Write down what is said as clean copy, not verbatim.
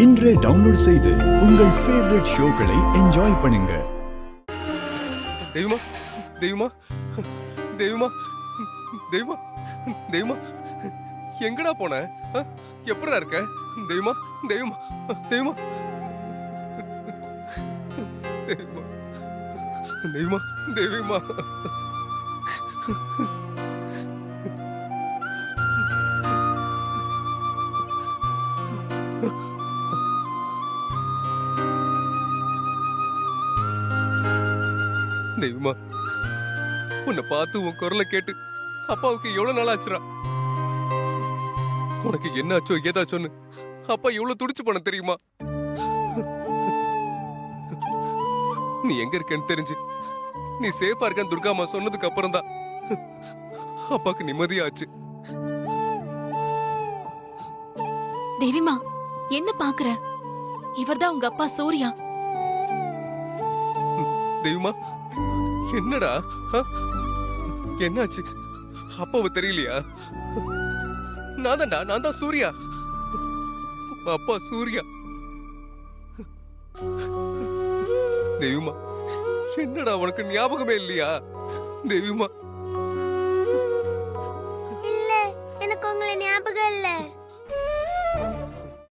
இன்றே டவுன்லோட் செய்து உங்கள் ஃபேவரட் ஷோக்களை என்ஜாய் பண்ணுங்க. தெய்வமா தெய்வமா தெய்வமா தெய்வமா தெய்வமா எங்கடா போன? எப்படா இருக்க? தெய்வமா தெய்வமா தெய்வமா தெய்வமா தெய்வமா தெய்வமா தெய்வமா உன்னை பார்த்து உன் குரலை கேட்டு அப்பாவுக்கு எவ்வளவு நாள் ஆச்சுரா. உனக்கு என்னாச்சோ ஏதாச்சோன்னு அப்பா எவ்வளவு துடிச்சு போன தெரியுமா? நீ எங்க இருக்கன்னு தெரிஞ்சு நீ சேஃபா இருக்கன்னு துர்காமா சொன்னதுக்கு அப்புறம் தான் அப்பாக்கு நிம்மதியாச்சு. தேவிமா, என்ன பாக்குற? இவர்தான் உங்க அப்பா சூர்யா. தெய்வமா என்னடா என்னாச்சு? அப்பாவை தெரியலையா? நான் தான் சூர்யா, அப்பா சூர்யா. தெய்வமா என்னடா உனக்கு ஞாபகமே இல்லையா? தெய்வமா